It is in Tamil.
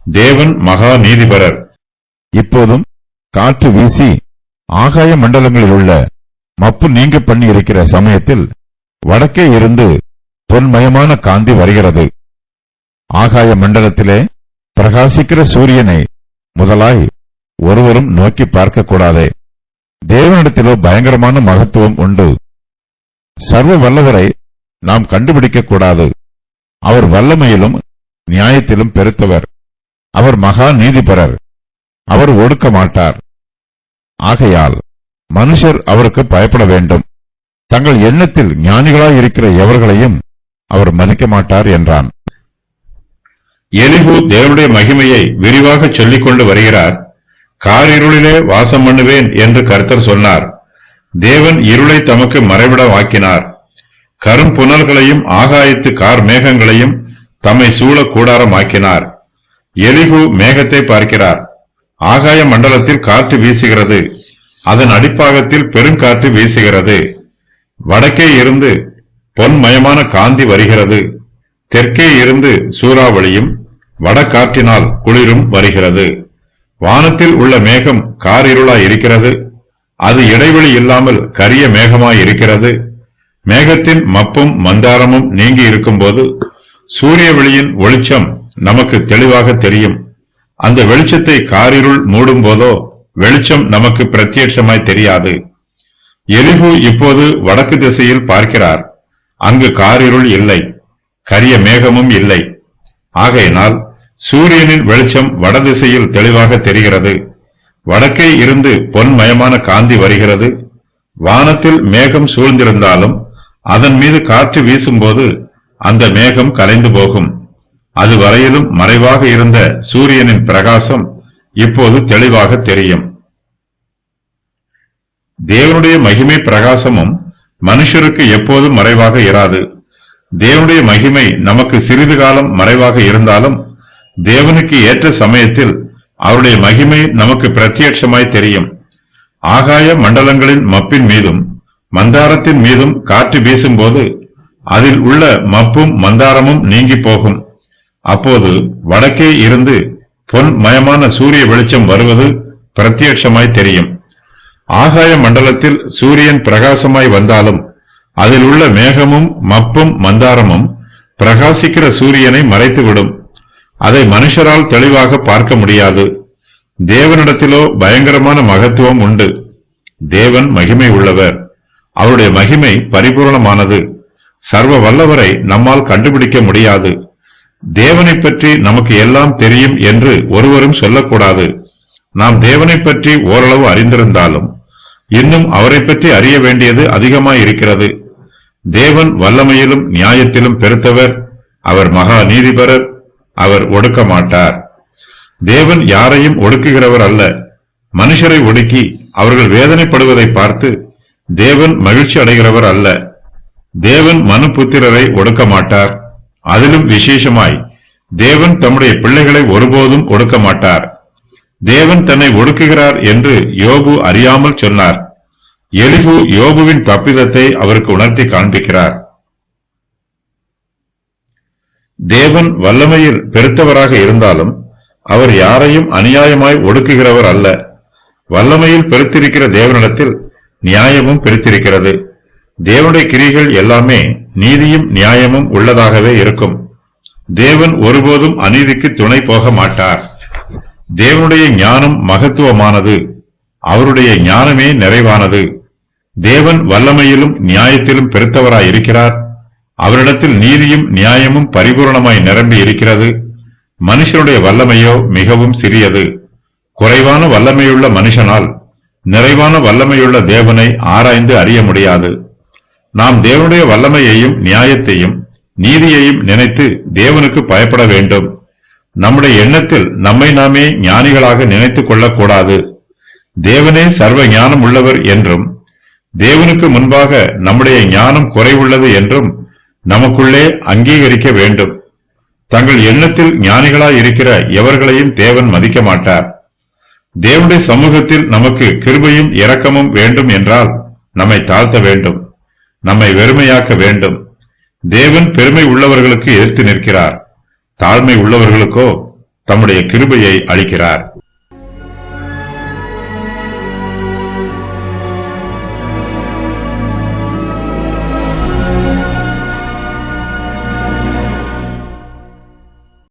தேவன் மகா நீதிபரர். இப்போதும் காற்று வீசி ஆகாய மண்டலங்களில் உள்ள மப்பு நீங்க பண்ணி இருக்கிற சமயத்தில் வடக்கே இருந்து பொன்மயமான காந்தி வருகிறது. ஆகாய மண்டலத்திலே பிரகாசிக்கிற சூரியனை முதலாய் ஒருவரும் நோக்கி பார்க்கக்கூடாதே. தேவனிடத்திலோ பயங்கரமான மகத்துவம் உண்டு. சர்வ வல்லவரை நாம் கண்டுபிடிக்கக்கூடாது. அவர் வல்லமையிலும் நியாயத்திலும் பெருத்தவர். அவர் மகா நீதிபரர். அவர் ஒடுக்க மாட்டார். ஆகையால் மனுஷர் அவருக்கு பயப்பட வேண்டும். தங்கள் எண்ணத்தில் ஞானிகளாயிருக்கிற எவர்களையும் அவர் மதிக்க மாட்டார் என்றான். எலிஹு தேவனுடைய மகிமையை விரிவாக சொல்லிக் கொண்டு வருகிறார். காரிருளிலே வாசம் பண்ணுவேன் என்று கர்த்தர் சொன்னார். தேவன் இருளை தமக்கு மறைவிடமாக்கினார். கரும் புனல்களையும் ஆகாயத்து கார் மேகங்களையும் தம்மை சூழ கூடாரமாக்கினார். எலிஹு மேகத்தை பார்க்கிறார். ஆகாய மண்டலத்தில் காற்று வீசுகிறது. அதன் அடிப்பாகத்தில் பெருங்காற்று வீசுகிறது. வடக்கே இருந்து பொன்மயமான காந்தி வருகிறது. தெற்கே இருந்து சூறாவளியும் வடகாற்றினால் குளிரும் வருகிறது. வானத்தில் உள்ள மேகம் காரிருளாய் இருக்கிறது. அது இடைவெளி இல்லாமல் கரிய மேகமாய் இருக்கிறது. மேகத்தின் மப்பும் மந்தாரமும் நீங்கி இருக்கும்போது சூரிய வெளியின் வெளிச்சம் நமக்கு தெளிவாக தெரியும். அந்த வெளிச்சத்தை காரிருள் மூடும் போதோ வெளிச்சம் நமக்கு பிரத்யட்சமாய் தெரியாது. எலிஹு இப்போது வடக்கு திசையில் பார்க்கிறார். அங்கு காரிருள் இல்லை, கரிய மேகமும் இல்லை. ஆகையினால் சூரியனின் வெளிச்சம் வடதிசையில் தெளிவாக தெரிகிறது. வடக்கே இருந்து பொன்மயமான காந்தி வருகிறது. வானத்தில் மேகம் சூழ்ந்திருந்தாலும் அதன் மீது காற்று வீசும்போது அந்த மேகம் கலைந்து போகும். அது வரையிலும் மறைவாக இருந்த சூரியனின் பிரகாசம் இப்போது தெளிவாக தெரியும். தேவனுடைய மகிமை பிரகாசமும் மனுஷருக்கு எப்போதும் மறைவாக இராது. தேவனுடைய மகிமை நமக்கு சிறிது காலம் மறைவாக இருந்தாலும் தேவனுக்கு ஏற்ற சமயத்தில் அவருடைய மகிமை நமக்கு பிரத்யட்சமாய் தெரியும். ஆகாய மண்டலங்களின் மப்பின் மீதும் மந்தாரத்தின் மீதும் காற்று வீசும்போது அதில் உள்ள மப்பும் மந்தாரமும் நீங்கி போகும். அப்போது வடக்கே இருந்து பொன்மயமான சூரிய வெளிச்சம் வருவது பிரத்யட்சமாய் தெரியும். ஆகாய மண்டலத்தில் சூரியன் பிரகாசமாய் வந்தாலும் அதில் உள்ள மேகமும் மப்பும் மந்தாரமும் பிரகாசிக்கிற சூரியனை மறைத்துவிடும். அதை மனுஷரால் தெளிவாக பார்க்க முடியாது. தேவனிடத்திலோ பயங்கரமான மகத்துவம் உண்டு. தேவன் மகிமை உள்ளவர். அவருடைய மகிமை பரிபூர்ணமானது. சர்வ வல்லவரை நம்மால் கண்டுபிடிக்க முடியாது. தேவனை பற்றி நமக்கு எல்லாம் தெரியும் என்று ஒருவரும் சொல்லக்கூடாது. நாம் தேவனை பற்றி ஓரளவு அறிந்திருந்தாலும் இன்னும் அவரை பற்றி அறிய வேண்டியது அதிகமாய் இருக்கிறது. தேவன் வல்லமையிலும் நியாயத்திலும் பெருத்தவர். அவர் மகா நீதிபரர். அவர் ஒடுக்க மாட்டார். தேவன் யாரையும் ஒடுக்குகிறவர் அல்ல. மனுஷரை ஒடுக்கி அவர்கள் வேதனைப்படுவதை பார்த்து தேவன் மகிழ்ச்சி அடைகிறவர் அல்ல. தேவன் மனுபுத்திரரை ஒடுக்க மாட்டார். அதிலும் விசேஷமாய் தேவன் தம்முடைய பிள்ளைகளை ஒருபோதும் ஒடுக்க மாட்டார். தேவன் தன்னை ஒடுக்குகிறார் என்று யோபு அறியாமல் சொன்னார். எலிஹு யோபுவின் தப்பிதத்தை அவருக்கு உணர்த்தி காண்பிக்கிறார். தேவன் வல்லமையில் பெருத்தவராக இருந்தாலும் அவர் யாரையும் அநியாயமாய் ஒடுக்குகிறவர் அல்ல. வல்லமையில் பெருத்திருக்கிற தேவனிடத்தில் நியாயமும் பெருத்திருக்கிறது. தேவனுடைய கிரிகள் எல்லாமே நீதியும் நியாயமும் உள்ளதாகவே இருக்கும். தேவன் ஒருபோதும் அநீதிக்கு துணை போக மாட்டார். தேவனுடைய ஞானம் மகத்துவமானது. அவருடைய ஞானமே நிறைவானது. தேவன் வல்லமையிலும் நியாயத்திலும் பெருத்தவராய் இருக்கிறார். அவரிடத்தில் நீதியும் நியாயமும் பரிபூர்ணமாய் நிரம்பி இருக்கிறது. மனுஷனுடைய வல்லமையோ மிகவும் சிறியது. குறைவான வல்லமையுள்ள மனுஷனால் நிறைவான வல்லமையுள்ள தேவனை ஆராய்ந்து அறிய முடியாது. நாம் தேவனுடைய வல்லமையையும் நியாயத்தையும் நீதியையும் நினைத்து தேவனுக்கு பயப்பட வேண்டும். நம்முடைய எண்ணத்தில் நம்மை நாமே ஞானிகளாக நினைத்துக் கொள்ளக்கூடாது. தேவனே சர்வ ஞானம் உள்ளவர் என்றும் தேவனுக்கு முன்பாக நம்முடைய ஞானம் குறைவுள்ளது என்றும் நமக்குள்ளே அங்கீகரிக்க வேண்டும். தங்கள் எண்ணத்தில் ஞானிகளாய் இருக்கிற எவர்களையும் தேவன் மதிக்க மாட்டார். தேவனுடைய சமூகத்தில் நமக்கு கிருபையும் இரக்கமும் வேண்டும் என்றால் நம்மை தாழ்த்த வேண்டும், நம்மை வெறுமையாக்க வேண்டும். தேவன் பெருமை உள்ளவர்களுக்கு எதிர்த்து நிற்கிறார். தாழ்மை உள்ளவர்களுக்கோ தம்முடைய கிருபையை அளிக்கிறார்.